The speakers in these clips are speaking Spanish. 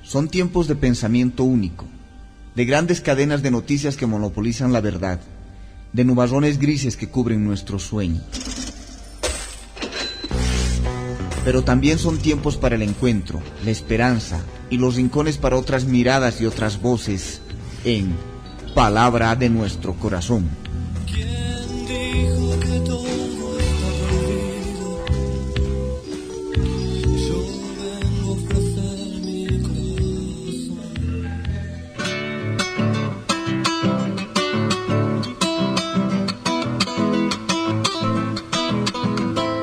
Son tiempos de pensamiento único, de grandes cadenas de noticias que monopolizan la verdad, de nubarrones grises que cubren nuestro sueño. Pero también son tiempos para el encuentro, la esperanza y los rincones para otras miradas y otras voces en Palabra de nuestro corazón. ¿Quién dijo que todo está prohibido? Yo vengo a ofrecer mi corazón.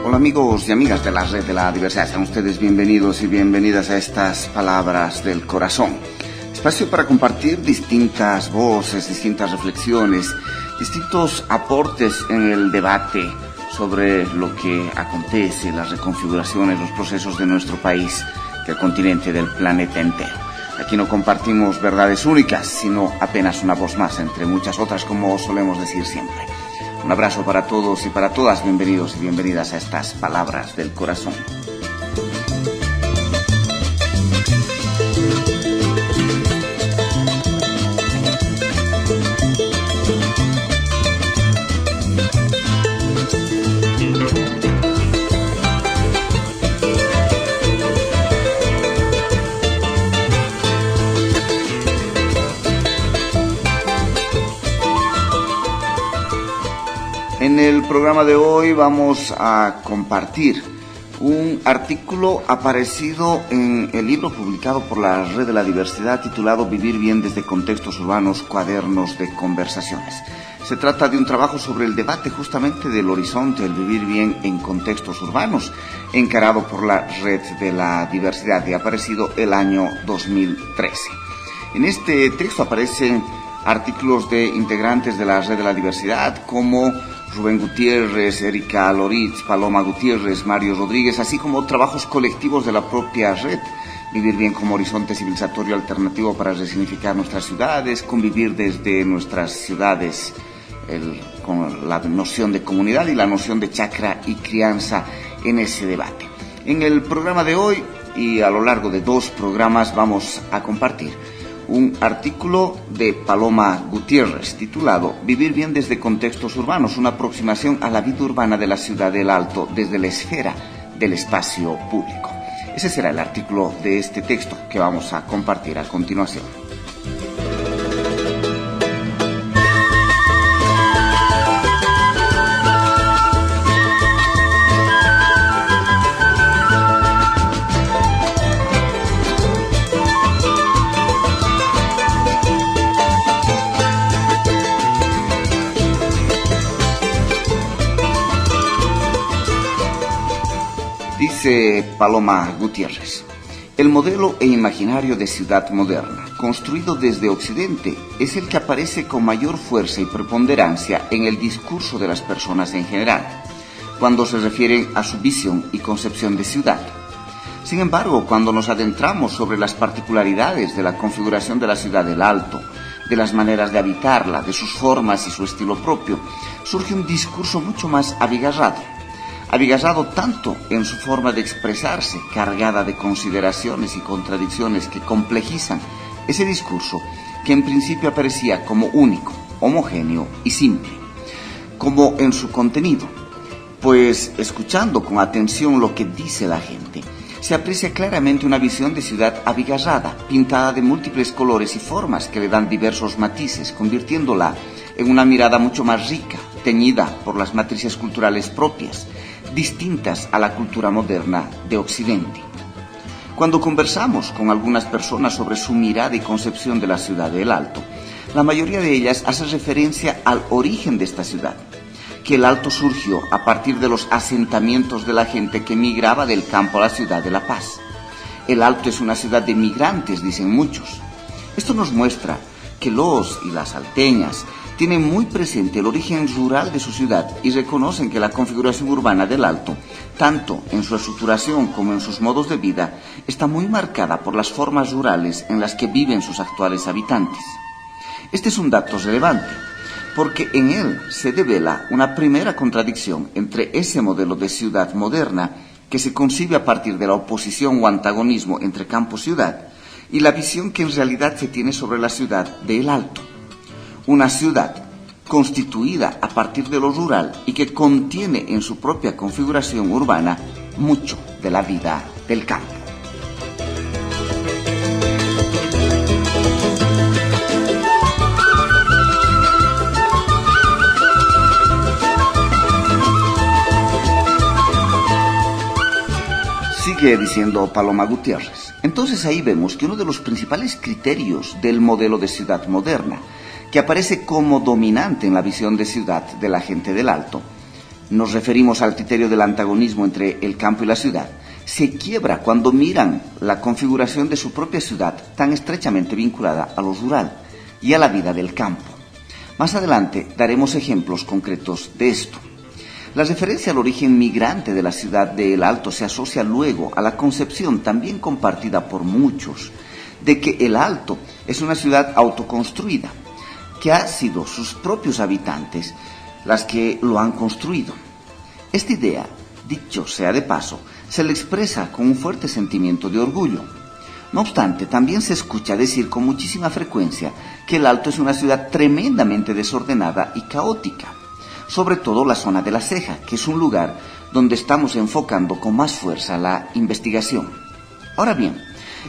Hola amigos y amigas de la Red de la Diversidad, sean ustedes bienvenidos y bienvenidas a estas Palabras del Corazón. Espacio para compartir distintas voces, distintas reflexiones, distintos aportes en el debate sobre lo que acontece, las reconfiguraciones, los procesos de nuestro país, del continente, del planeta entero. Aquí no compartimos verdades únicas, sino apenas una voz más, entre muchas otras, como solemos decir siempre. Un abrazo para todos y para todas, bienvenidos y bienvenidas a estas Palabras del Corazón. En el programa de hoy vamos a compartir un artículo aparecido en el libro publicado por la Red de la Diversidad titulado Vivir bien desde contextos urbanos, cuadernos de conversaciones. Se trata de un trabajo sobre el debate justamente del horizonte, el vivir bien en contextos urbanos, encarado por la Red de la Diversidad y aparecido el año 2013. En este texto aparecen artículos de integrantes de la Red de la Diversidad como Rubén Gutiérrez, Erika Loritz, Paloma Gutiérrez, Mario Rodríguez, así como trabajos colectivos de la propia red. Vivir bien como horizonte civilizatorio alternativo para resignificar nuestras ciudades, convivir desde nuestras ciudades con la noción de comunidad y la noción de chacra y crianza en ese debate. En el programa de hoy y a lo largo de 2 programas vamos a compartir un artículo de Paloma Gutiérrez titulado Vivir bien desde contextos urbanos, una aproximación a la vida urbana de la ciudad del Alto desde la esfera del espacio público. Ese será el artículo de este texto que vamos a compartir a continuación. Dice Paloma Gutiérrez: el modelo e imaginario de ciudad moderna, construido desde Occidente, es el que aparece con mayor fuerza y preponderancia en el discurso de las personas en general, cuando se refieren a su visión y concepción de ciudad. Sin embargo, cuando nos adentramos sobre las particularidades de la configuración de la ciudad del Alto, de las maneras de habitarla, de sus formas y su estilo propio, surge un discurso mucho más abigarrado tanto en su forma de expresarse, cargada de consideraciones y contradicciones que complejizan ese discurso que en principio aparecía como único, homogéneo y simple, como en su contenido, pues escuchando con atención lo que dice la gente, se aprecia claramente una visión de ciudad abigarrada, pintada de múltiples colores y formas que le dan diversos matices, convirtiéndola en una mirada mucho más rica, teñida por las matrices culturales propias, distintas a la cultura moderna de Occidente. Cuando conversamos con algunas personas sobre su mirada y concepción de la ciudad del Alto, la mayoría de ellas hace referencia al origen de esta ciudad, que el Alto surgió a partir de los asentamientos de la gente que migraba del campo a la ciudad de La Paz. El Alto es una ciudad de migrantes, dicen muchos. Esto nos muestra que los y las alteñas tienen muy presente el origen rural de su ciudad y reconocen que la configuración urbana del Alto, tanto en su estructuración como en sus modos de vida, está muy marcada por las formas rurales en las que viven sus actuales habitantes. Este es un dato relevante, porque en él se devela una primera contradicción entre ese modelo de ciudad moderna que se concibe a partir de la oposición o antagonismo entre campo y ciudad y la visión que en realidad se tiene sobre la ciudad de El Alto. Una ciudad constituida a partir de lo rural y que contiene en su propia configuración urbana mucho de la vida del campo. Sigue diciendo Paloma Gutiérrez. Entonces ahí vemos que uno de los principales criterios del modelo de ciudad moderna, que aparece como dominante en la visión de ciudad de la gente del Alto, nos referimos al criterio del antagonismo entre el campo y la ciudad, se quiebra cuando miran la configuración de su propia ciudad tan estrechamente vinculada a lo rural y a la vida del campo. Más adelante daremos ejemplos concretos de esto. La referencia al origen migrante de la ciudad de El Alto se asocia luego a la concepción también compartida por muchos de que El Alto es una ciudad autoconstruida, que ha sido sus propios habitantes las que lo han construido. Esta idea, dicho sea de paso, se le expresa con un fuerte sentimiento de orgullo. No obstante, también se escucha decir con muchísima frecuencia que El Alto es una ciudad tremendamente desordenada y caótica, sobre todo la zona de La Ceja, que es un lugar donde estamos enfocando con más fuerza la investigación. Ahora bien,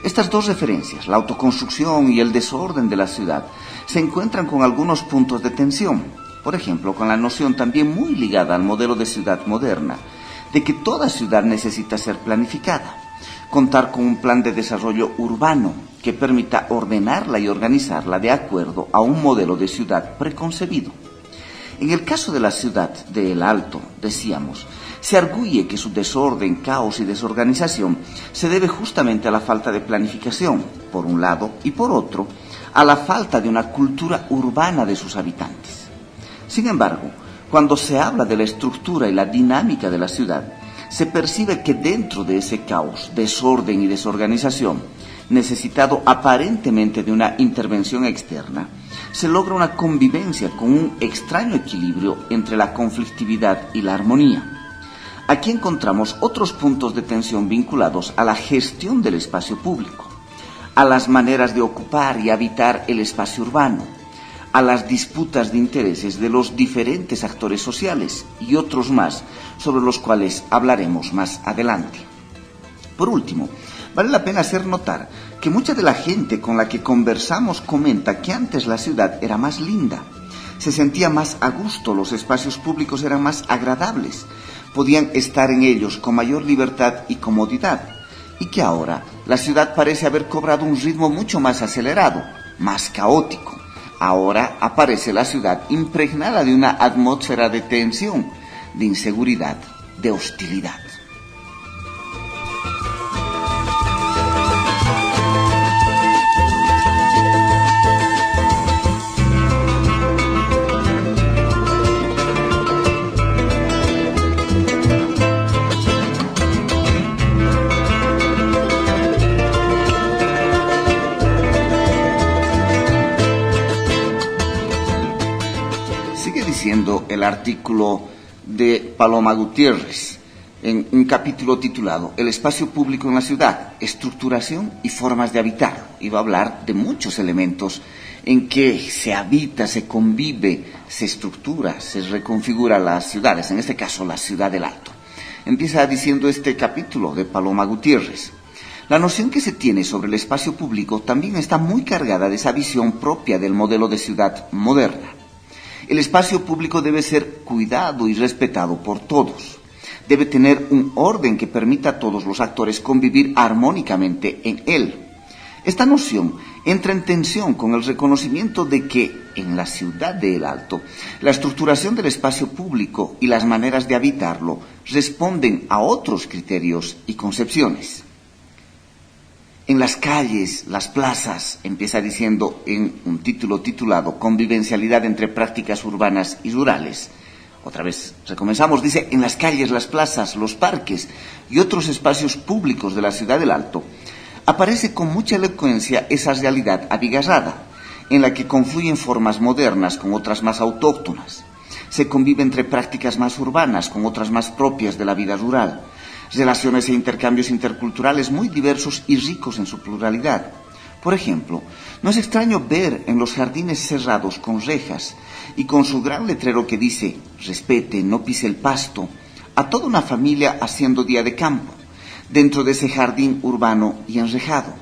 estas dos referencias, la autoconstrucción y el desorden de la ciudad, se encuentran con algunos puntos de tensión. Por ejemplo, con la noción también muy ligada al modelo de ciudad moderna, de que toda ciudad necesita ser planificada, contar con un plan de desarrollo urbano que permita ordenarla y organizarla de acuerdo a un modelo de ciudad preconcebido. En el caso de la ciudad de El Alto, decíamos, se arguye que su desorden, caos y desorganización se debe justamente a la falta de planificación, por un lado, y por otro, a la falta de una cultura urbana de sus habitantes. Sin embargo, cuando se habla de la estructura y la dinámica de la ciudad, se percibe que dentro de ese caos, desorden y desorganización, necesitado aparentemente de una intervención externa, se logra una convivencia con un extraño equilibrio entre la conflictividad y la armonía. Aquí encontramos otros puntos de tensión vinculados a la gestión del espacio público, a las maneras de ocupar y habitar el espacio urbano, a las disputas de intereses de los diferentes actores sociales y otros más sobre los cuales hablaremos más adelante. Por último, vale la pena hacer notar que mucha de la gente con la que conversamos comenta que antes la ciudad era más linda, se sentía más a gusto, los espacios públicos eran más agradables, podían estar en ellos con mayor libertad y comodidad, y que ahora la ciudad parece haber cobrado un ritmo mucho más acelerado, más caótico. Ahora aparece la ciudad impregnada de una atmósfera de tensión, de inseguridad, de hostilidad. El artículo de Paloma Gutiérrez en un capítulo titulado El espacio público en la ciudad, estructuración y formas de habitar. Iba a hablar de muchos elementos en que se habita, se convive, se estructura, se reconfigura las ciudades, en este caso la ciudad del Alto. Empieza diciendo este capítulo de Paloma Gutiérrez: la noción que se tiene sobre el espacio público también está muy cargada de esa visión propia del modelo de ciudad moderna. El espacio público debe ser cuidado y respetado por todos. Debe tener un orden que permita a todos los actores convivir armónicamente en él. Esta noción entra en tensión con el reconocimiento de que, en la ciudad de El Alto, la estructuración del espacio público y las maneras de habitarlo responden a otros criterios y concepciones. En las calles, las plazas, empieza diciendo en un título titulado Convivencialidad entre prácticas urbanas y rurales. Otra vez recomenzamos, dice, en las calles, las plazas, los parques y otros espacios públicos de la ciudad del Alto, aparece con mucha elocuencia esa realidad abigarrada, en la que confluyen formas modernas con otras más autóctonas. Se convive entre prácticas más urbanas con otras más propias de la vida rural. Relaciones e intercambios interculturales muy diversos y ricos en su pluralidad. Por ejemplo, no es extraño ver en los jardines cerrados con rejas y con su gran letrero que dice «Respete, no pise el pasto», a toda una familia haciendo día de campo, dentro de ese jardín urbano y enrejado.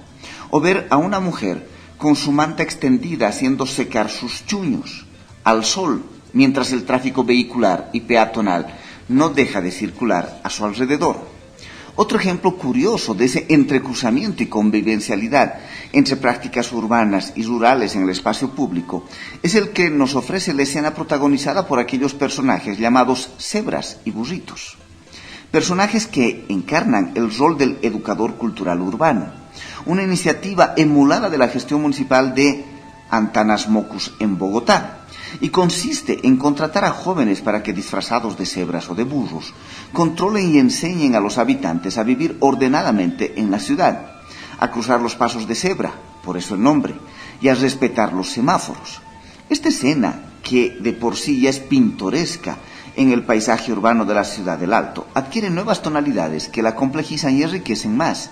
O ver a una mujer con su manta extendida haciendo secar sus chuños al sol, mientras el tráfico vehicular y peatonal no deja de circular a su alrededor. Otro ejemplo curioso de ese entrecruzamiento y convivencialidad entre prácticas urbanas y rurales en el espacio público es el que nos ofrece la escena protagonizada por aquellos personajes llamados cebras y burritos. Personajes que encarnan el rol del educador cultural urbano, una iniciativa emulada de la gestión municipal de Antanasmocus en Bogotá, y consiste en contratar a jóvenes para que, disfrazados de cebras o de burros, controlen y enseñen a los habitantes a vivir ordenadamente en la ciudad, a cruzar los pasos de cebra, por eso el nombre, y a respetar los semáforos. Esta escena, que de por sí ya es pintoresca en el paisaje urbano de la ciudad del Alto, adquiere nuevas tonalidades que la complejizan y enriquecen más.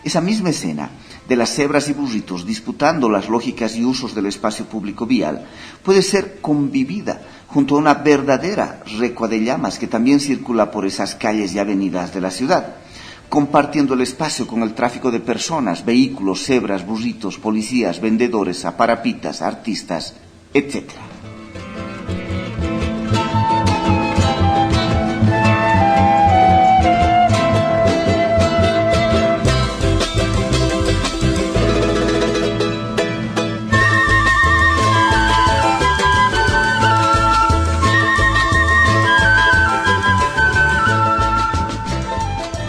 Esa misma escena de las cebras y burritos disputando las lógicas y usos del espacio público vial puede ser convivida junto a una verdadera recua de llamas que también circula por esas calles y avenidas de la ciudad, compartiendo el espacio con el tráfico de personas, vehículos, cebras, burritos, policías, vendedores, aparapitas, artistas, etc.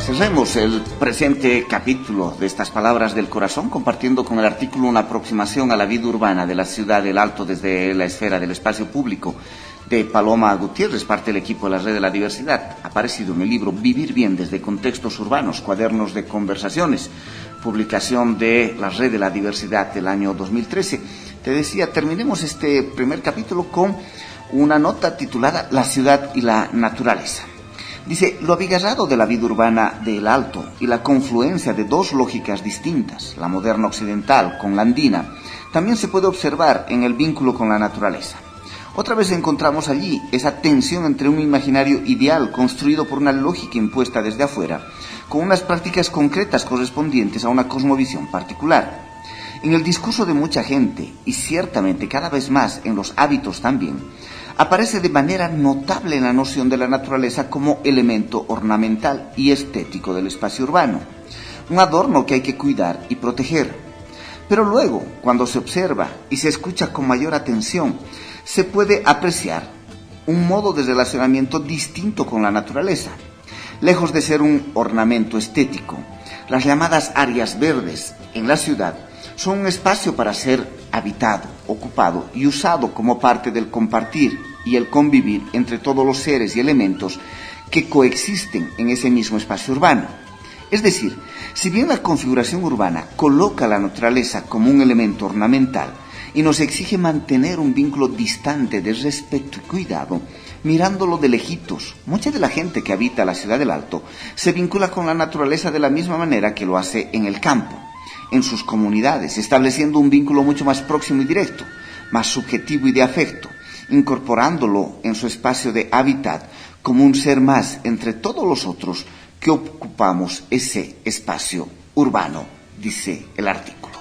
Cerremos el presente capítulo de estas palabras del corazón compartiendo con el artículo una aproximación a la vida urbana de la ciudad del Alto desde la esfera del espacio público de Paloma Gutiérrez, parte del equipo de la Red de la Diversidad, aparecido en el libro Vivir Bien desde Contextos Urbanos, Cuadernos de Conversaciones, publicación de la Red de la Diversidad del año 2013. Te decía, terminemos este primer capítulo con una nota titulada La ciudad y la naturaleza. Dice, lo abigarrado de la vida urbana del Alto y la confluencia de dos lógicas distintas, la moderna occidental con la andina, también se puede observar en el vínculo con la naturaleza. Otra vez encontramos allí esa tensión entre un imaginario ideal construido por una lógica impuesta desde afuera, con unas prácticas concretas correspondientes a una cosmovisión particular. En el discurso de mucha gente, y ciertamente cada vez más en los hábitos también, aparece de manera notable la noción de la naturaleza como elemento ornamental y estético del espacio urbano, un adorno que hay que cuidar y proteger. Pero luego, cuando se observa y se escucha con mayor atención, se puede apreciar un modo de relacionamiento distinto con la naturaleza. Lejos de ser un ornamento estético, las llamadas áreas verdes en la ciudad son un espacio para ser habitado, ocupado y usado como parte del compartir y el convivir entre todos los seres y elementos que coexisten en ese mismo espacio urbano. Es decir, si bien la configuración urbana coloca la naturaleza como un elemento ornamental y nos exige mantener un vínculo distante de respeto y cuidado, mirándolo de lejitos, mucha de la gente que habita la ciudad del Alto se vincula con la naturaleza de la misma manera que lo hace en el campo, en sus comunidades, estableciendo un vínculo mucho más próximo y directo, más subjetivo y de afecto, incorporándolo en su espacio de hábitat como un ser más entre todos los otros que ocupamos ese espacio urbano, dice el artículo.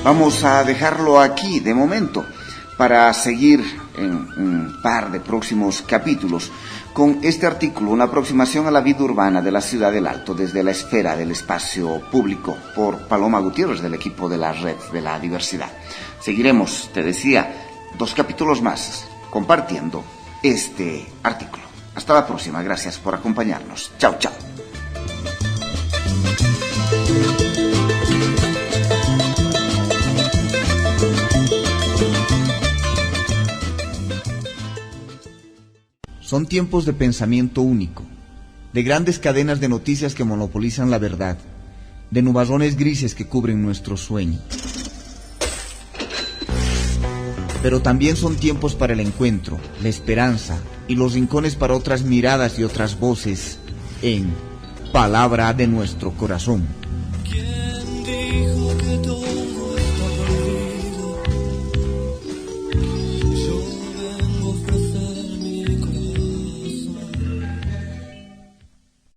Vamos a dejarlo aquí de momento para seguir en un par de próximos capítulos con este artículo, una aproximación a la vida urbana de la ciudad del Alto desde la esfera del espacio público por Paloma Gutiérrez del equipo de la Red de la Diversidad. Seguiremos, te decía, 2 capítulos más compartiendo este artículo. Hasta la próxima, gracias por acompañarnos. Chao, chao. Son tiempos de pensamiento único, de grandes cadenas de noticias que monopolizan la verdad, de nubarrones grises que cubren nuestro sueño. pero también son tiempos para el encuentro, la esperanza y los rincones para otras miradas y otras voces en Palabra de nuestro corazón.